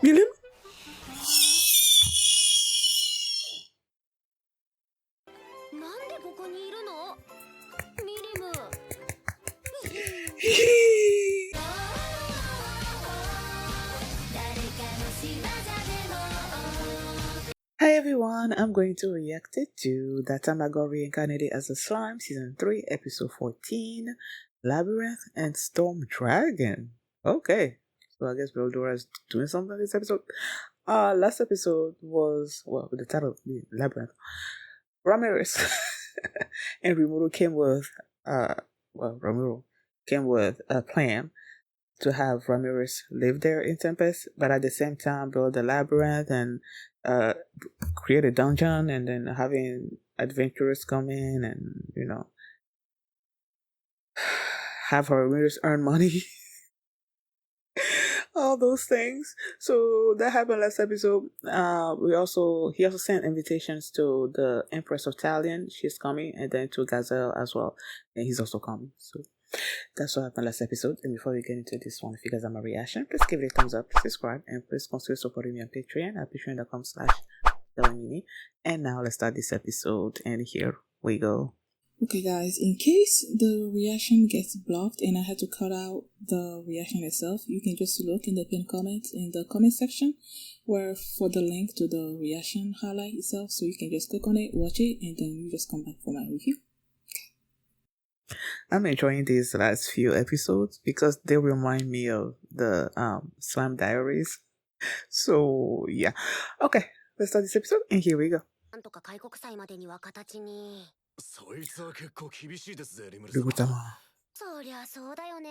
Really? Hi everyone, I'm going to react it to That Time I Got Reincarnated as a Slime, Season 3, Episode 14, Labyrinth and Storm Dragon. Okay, so I guess Veldora is doing something this episode. Last episode was, well, with the title, Labyrinth. Ramirez and Rimuru came with, Rimuru came with a plan to have Ramirez live there in Tempest, but at the same time build a labyrinth and create a dungeon, and then having adventurers come in and, you know, have Ramirez earn money. All those things. So that happened last episode. He also sent invitations to the Empress of Talion. She's coming, and then to Gazelle as well, and he's also coming. So that's what happened last episode. And before we get into this one, if you guys have my reaction, please give it a thumbs up, subscribe, and please consider supporting me on Patreon at patreon.com/Delamini. And now let's start this episode, and here we go. Okay guys, in case the reaction gets blocked and I had to cut out the reaction itself, you can just look in the pinned comments in the comment section where for the link to the reaction highlight itself, so you can just click on it, watch it, and then you just come back for my review. I'm enjoying these last few episodes because they remind me of the Slime Diaries. So yeah. Okay, let's start this episode, and here we go. そいつは結構厳しいですぜ、リムルリム様。そりゃそうだよね。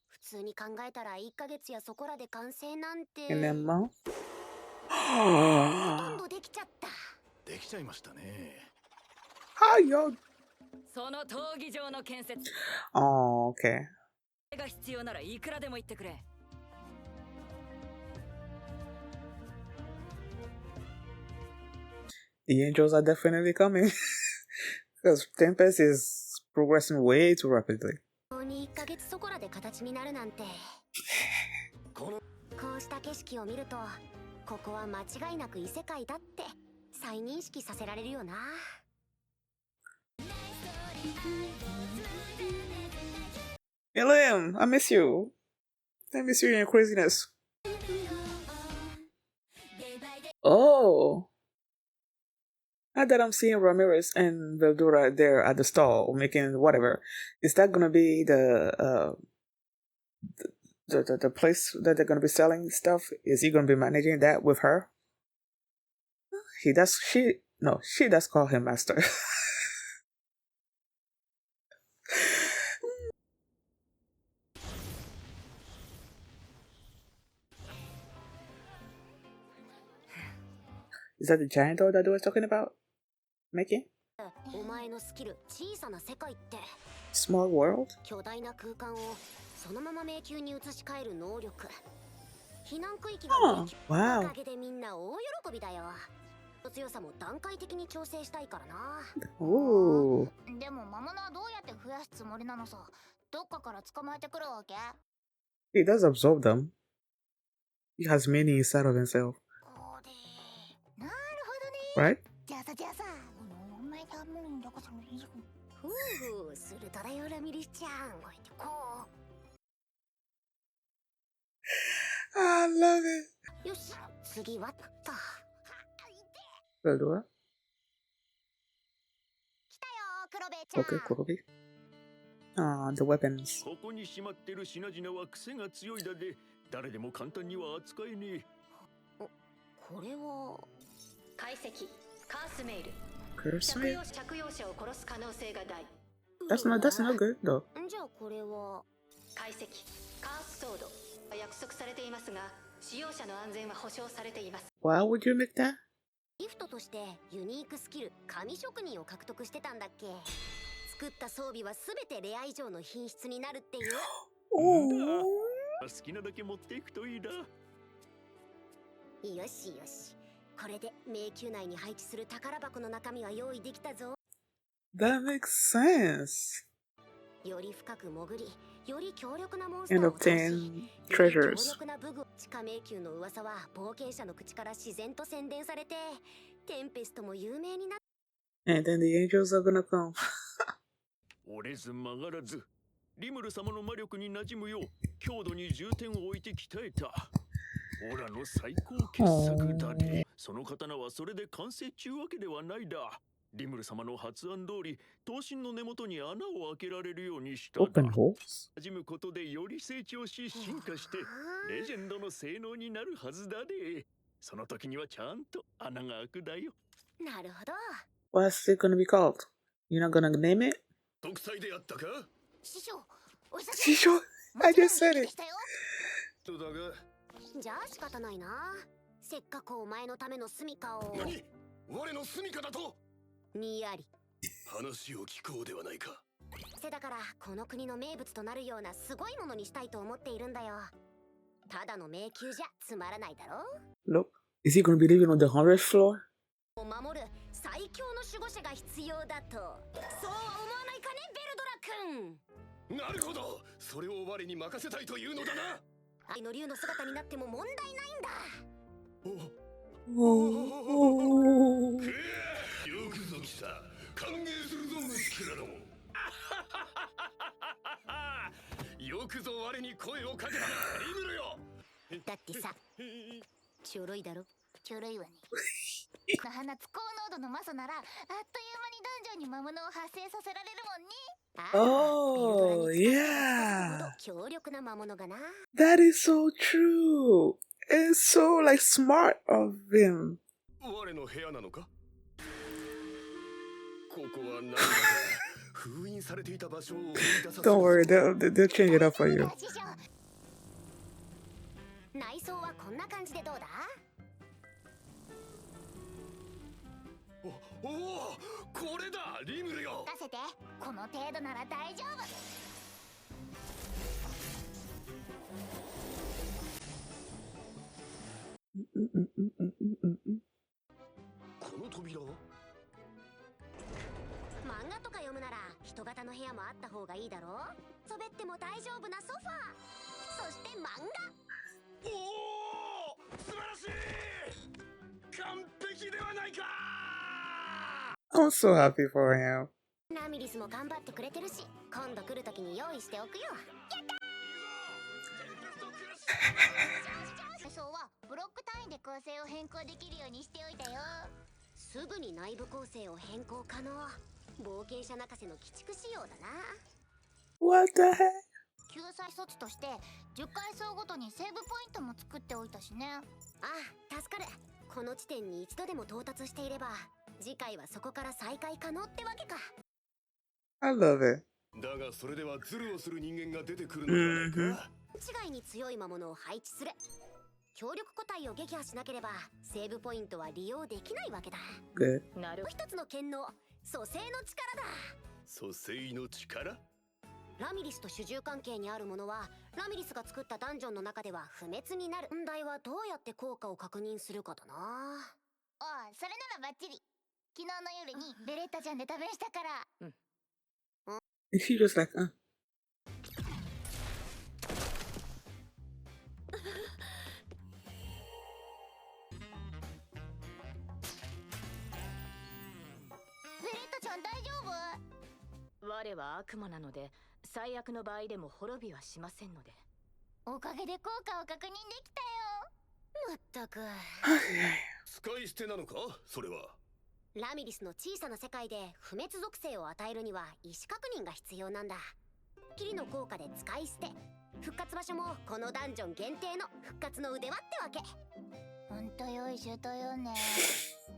普通に考えたら1ヶ月やそこらで完成なんて。ほとんどできちゃった。できちゃいましたね。はいよ。その闘技場の建設。Oh, okay. が必要ならいくらでも言ってくれ。The angels are definitely coming. Because Tempest is progressing way too rapidly. 1ヶ月そこらで形になるなんて。こうした景色を見ると、ここは間違いなく異世界だって再認識させられるよな。Hey Liam, I miss you. I miss you and your craziness. Oh. Now that I'm seeing Ramirez and Veldora there at the stall making whatever, is that gonna be the place that they're gonna be selling stuff? Is he gonna be managing that with her? She does call him master. Is that the giant doll that they were talking about? Making? Small world? Oh, wow. Ooh. He does absorb them. He has many inside of himself. Right? I love it. Veldora? Okay, Kurobi. Ah, the weapons. ここにしまってる品々は癖が強いだで、誰でも簡単には扱えねえ。これは解析カースメール。 Curse 着 me? 用者を殺す可能性が大。 That's not good though. じゃあこれは解析カースソード。約束されていますが、使用者の安全は保証されています。 Why would you make that? ギフトとしてユニークスキル紙職人を獲得してたんだっけ。作った装備はすべてレア以上の品質になるっていう。好きなだけ持っていくといいな。よしよし。これで迷宮内に配置する宝箱の中身は用意できたぞ。That makes sense. より深く潜り、より強力なモンスタ and ーを倒し obtain より強 treasures. 力な武具地下迷宮の噂は冒険者の口から自然と宣伝されてテンペストも有名になっ And then the angels are gonna come. 折れず曲がらず、リムル様の魔力に馴染むよう強度に重点を置いて鍛えた。オラの最高傑作だね。その刀はそれで完成中わけではないだ。リムル様の発案通り、刀身の根元に穴を開けられるようにしただ。 Open holes? 馴染むことでより成長し進化してレジェンドの性能になるはずだで。その時にはちゃんと穴が開くだよ。なるほど。 What's it gonna be called? You're not gonna name it? 独裁であったか？師匠、お久しぶり。 Shisho? I just said it. とだが。じゃあ仕方ないな。せっかくお前のための住処を。何？我の住処だと？にやり。話を聞こうではないか。せだからこの国の名物となるようなすごいものにしたいと思っているんだよ。ただの迷宮じゃつまらないだろ。 Nope. Is he gonna be living on the 100th floor? を守る最強の守護者が必要だと。そうは思わないかね、ベルドラ君。なるほど。それを我に任せたいというのだな。愛の竜の姿になっても問題ないんだ。Oh. よくぞ来た。歓迎するぞ虫けらども。よくぞ我に声をかけたな、リムルよ。だってさ、ちょろいだろ。ちょろいわね。放つ高濃度の魔素ならあっという間にダンジョンに魔物を発生させられるもんね。Oh, ベルドラに yeah. ほど強力な魔物がな。 That is so true. It's so like smart of him. 我の部屋なのか？ここは何だか封印されていた場所を思い出させる。 Don't worry, they'll change it up for you. 師匠、内装はこんな感じでどうだ？おお、これだ、リムルよ。任せて。この程度なら大丈夫。この扉は？漫画とか読むなら人型の部屋もあった方がいいだろう。そべっても大丈夫なソファー、そして漫画。おお、素晴らしい。完璧ではないか。 I'm so happy for him. ラミリスも頑張ってくれてるし、今度来るときに用意しておくよ。師匠はブロック単位で構成を変更できるようにしておいたよ。すぐに内部構成を変更可能。冒険者泣かせの鬼畜仕様だな。 What the heck? 救済措置として10階層ごとにセーブポイントも作っておいたしね。ああ、助かる。この地点に一度でも到達していれば次回はそこから再開可能ってわけか。 I love it. だがそれではズルをする人間が出てくるのではないか。違いに強い魔物を配置する。強力個体を撃破しなければセーブポイントは利用できないわけだ。 Good. なる一つの剣の蘇生の力だ。蘇生の力？ラミリスと主従関係にあるものはラミリスが作ったダンジョンの中では不滅になる。問題はどうやって効果を確認するかだな。おう、それならバッチリ。昨日の夜にベレッタちゃんで試したから。Is she just like, ベレッタちゃん大丈夫？我は悪魔なので最悪の場合でも滅びはしませんので。おかげで効果を確認できたよ。まったく。使い捨てなのか、それは。ラミリスの小さな世界で不滅属性を与えるには意思確認が必要なんだ。キリの効果で使い捨て。復活場所もこのダンジョン限定の復活の腕輪ってわけ。ほんと良いシュートよね。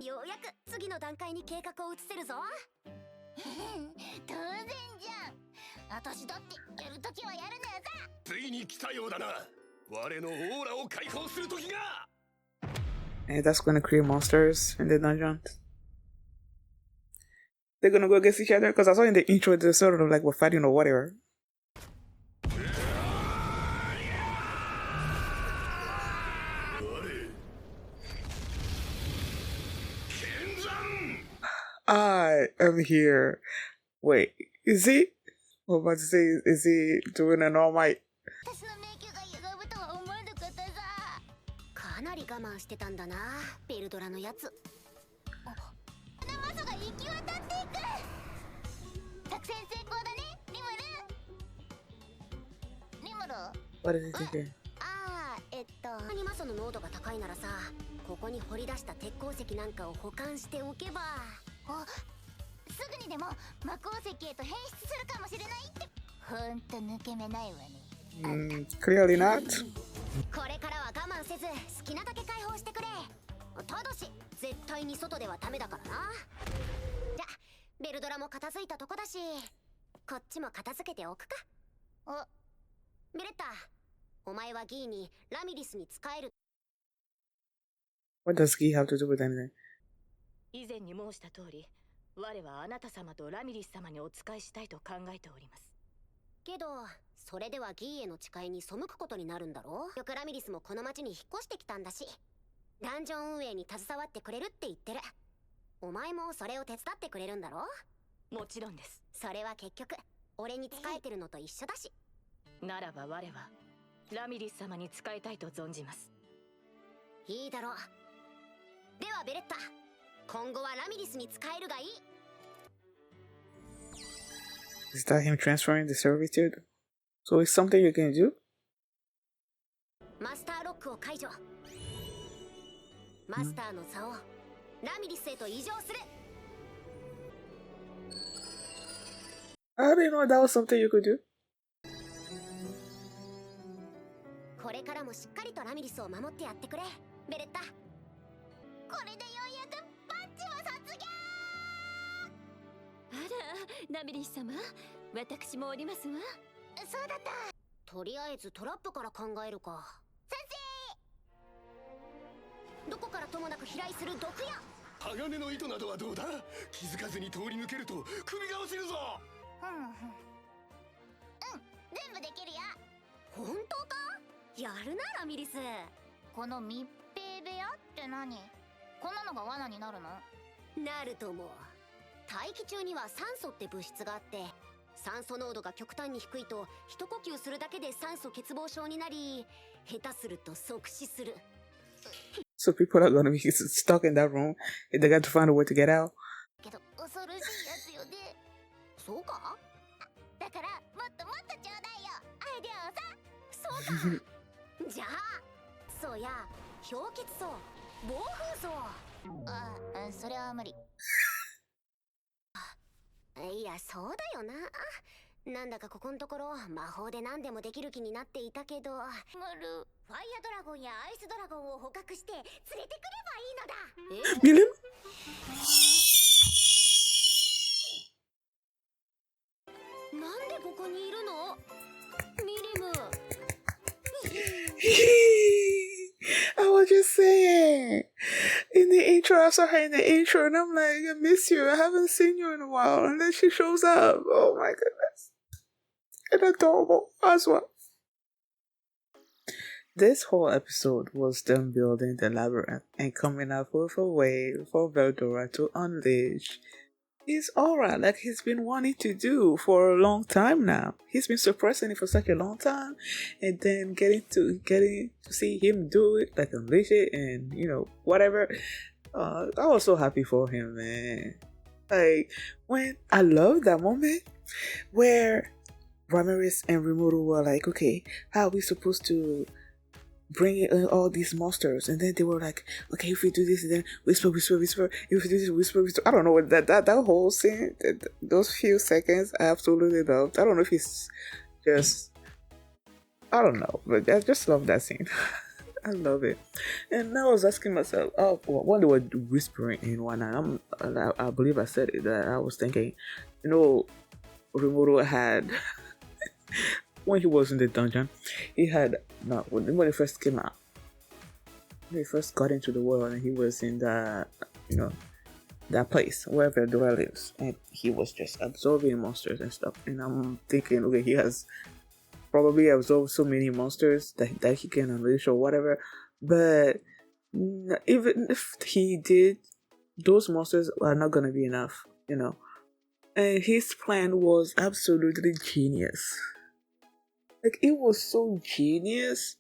ようやく次の段階に計画を移せるぞ。当然じゃん。私だってやるときはやるのよさ。ついに来たようだな。我のオーラを解放する時が。 and that's gonna create monsters in the dungeons. They're gonna go against each other because I saw in the intro they're sort of like we're fighting or whatever. I am here. Wait, is he? What about to say, is he doing an all might? 私の迷宮が歪むとは思わなかったさ。かなり我慢してたんだな、ベルドラのやつ。マソが行き渡っていく。作戦成功だね、リムル。リムル。 What is he thinking? ああ、アニマソの濃度が高いならさ、ここに掘り出した鉄鉱石なんかを保管しておけば。すぐにでも魔鉱石へと変質するかもしれないって。ほんと抜け目ないわね。Clearly not. これからは我慢せず好きなだけ解放してくれ。ただし絶対に外ではダメだからな。じゃベルドラも片付いたとこだし、こっちも片付けておくか。ベレッタ、お前はギーにラミリスに使える。 What does he have to do with anything? 以前に申した通り、我はあなた様とラミリス様にお仕えしたいと考えております。けどそれではギーへの誓いに背くことになるんだろう。よくラミリスもこの町に引っ越してきたんだし、ダンジョン運営に携わってくれるって言ってる。お前もそれを手伝ってくれるんだろう。もちろんです。それは結局俺に仕えてるのと一緒だし。ならば我はラミリス様に仕えたいと存じます。いいだろう。ではベレッタ、今後はラミリスに仕えるがいい。 Is that him transferring the servitude? So it's something you can do? マスターロックを解除。マスターの座をラミリスへと移譲する。 I didn't know that was something you could do. これからもしっかりとラミリスを守ってやってくれ、ベレッタ。これでようやくバッジも卒業。あら、ラミリス様、私もおりますわ。そうだった。とりあえずトラップから考えるか。先どこからともなく飛来する毒矢。鋼の糸などはどうだ。気づかずに通り抜けると首が落ちるぞ。全部できるよ。本当か。やるなラミリス。この密閉部屋って何？こんなのが罠になるの？なると思う。大気中には酸素って物質があって、酸素濃度が極端に低いと一呼吸するだけで酸素欠乏症になり、下手すると即死する。 So people are gonna be stuck in that room and they got to find a way to get out. けど恐ろしいやつよね。そうか。だからもっともっとちょうだいよ、アイデアをさ。そうか。じゃあそうや氷結層、暴風層。それは無理。いやそうだよな。なんだかここんところ魔法で何でもできる気になっていたけど、ムル、ファイアドラゴンやアイスドラゴンを捕獲して連れてくればいいのだ。Really? なんでここにいるのミリム。I was just saying, in the intro, I saw her in the intro, and I'm like, I miss you. I haven't seen you in a while. And then she shows up. Oh my goodness. And adorable as well. This whole episode was them building the labyrinth and coming up with a way for Veldora to unleash his aura like he's been wanting to do for a long time now. He's been suppressing it for such a long time, and then getting to see him do it, like unleash it, and whatever. I was so happy for him, man. Like when I love that moment where Ramirez and Rimuru were like, okay, how are we supposed to bring in all these monsters? And then they were like, okay, if we do this, then whisper, if we do this, whisper. I don't know what that whole scene, those few seconds, I absolutely loved. I don't know if it's just, I don't know, but I just love that scene. I love it. And I was asking myself, when they were whispering in one night, I believe I said it, that I was thinking, Rimuru had when he was in the dungeon, he had when he first came out, when he first got into the world, and he was in the that place where Veldora lives, and he was just absorbing monsters and stuff. And I'm thinking, okay, he has probably absorbed so many monsters that he can unleash or whatever. But even if he did, those monsters are not gonna be enough, And his plan was absolutely genius. Like, it was so genius.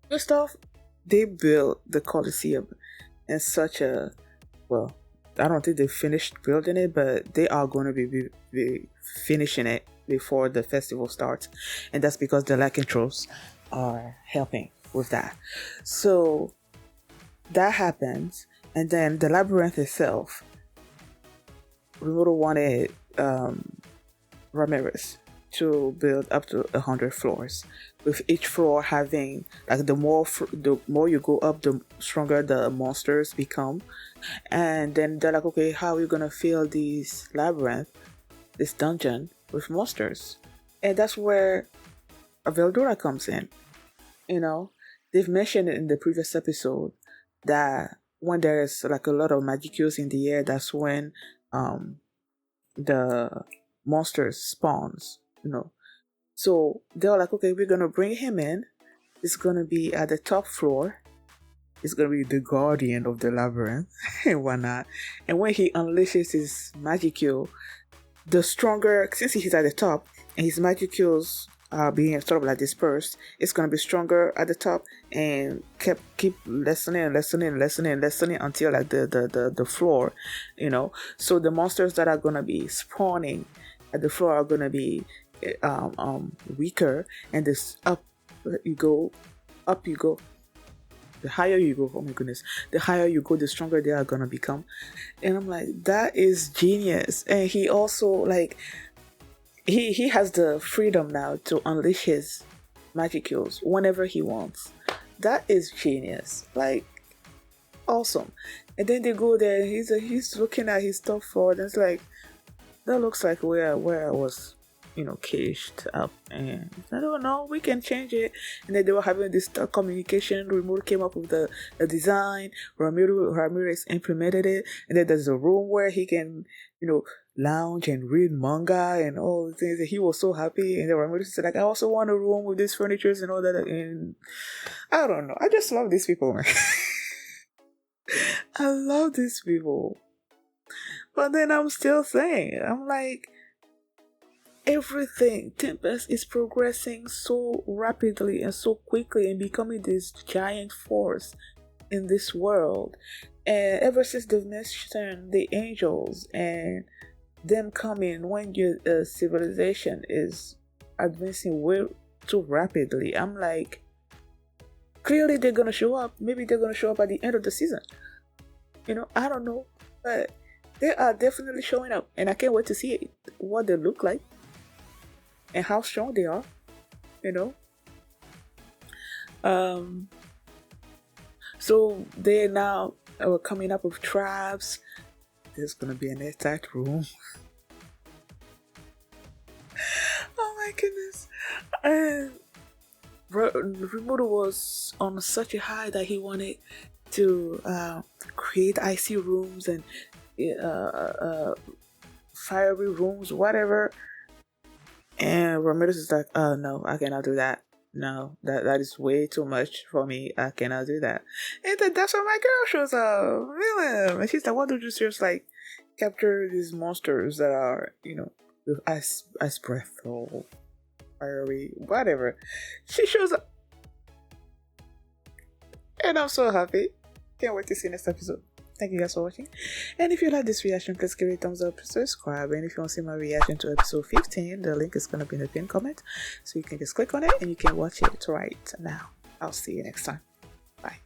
First off, they built the Colosseum in such a, well, I don't think they finished building it, but they are going to be finishing it before the festival starts. And that's because the lycanthropes are helping with that. So that happens. And then the labyrinth itself, Rimuru wanted Ramirez to build up to 100 floors, with each floor having, like, the more you go up, the stronger the monsters become. And then they're like, okay, how are we gonna fill this dungeon with monsters? And that's where Veldora comes in. You know, they've mentioned it in the previous episode that when there's like a lot of magicals in the air, that's when the monsters spawns, So they're like, okay, we're gonna bring him in. It's gonna be at the top floor. It's gonna be the guardian of the labyrinth and whatnot. And when he unleashes his magical, the stronger, since he's at the top and his magicals are being sort of like dispersed, it's gonna be stronger at the top and keep lessening until like the floor, So the monsters that are gonna be spawning at the floor are gonna be weaker, and this up you go. The higher you go, oh my goodness, the higher you go, the stronger they are gonna become. And I'm like, that is genius. And he also, like, he has the freedom now to unleash his magicals whenever he wants. That is genius. Like, awesome. And then they go there, and he's looking at his top floor, and it's like, that looks like where I was, caged up. And I don't know, we can change it. And then they were having this communication. Rimuru came up with the design. Ramirez implemented it. And then there's a room where he can, lounge and read manga and all the things. And he was so happy. And then Ramirez said, like, I also want a room with these furnitures and all that. And I don't know, I just love these people, man. I love these people. But then I'm still saying, I'm like, everything, Tempest is progressing so rapidly and so quickly and becoming this giant force in this world. And ever since they've mentioned the angels and them coming when your civilization is advancing way too rapidly, I'm like, clearly they're gonna show up. Maybe they're gonna show up at the end of the season. I don't know, but they are definitely showing up, and I can't wait to see what they look like and how strong they are. So they're now coming up with traps. There's gonna be an airtight room. Oh my goodness! And Rimuru was on such a high that he wanted to create icy rooms and fiery rooms, whatever. And Ramirez is like, oh no, I cannot do that. No, that is way too much for me. I cannot do that. And then that's when my girl shows up, Willem. And she's like, why don't you just like capture these monsters that are, with ice breath or fiery, whatever. She shows up. And I'm so happy. Can't wait to see next episode. Thank you guys for watching. And if you like this reaction, please give it a thumbs up, subscribe. And if you want to see my reaction to episode 15, the link is going to be in the pinned comment. So you can just click on it and you can watch it right now. I'll see you next time. Bye.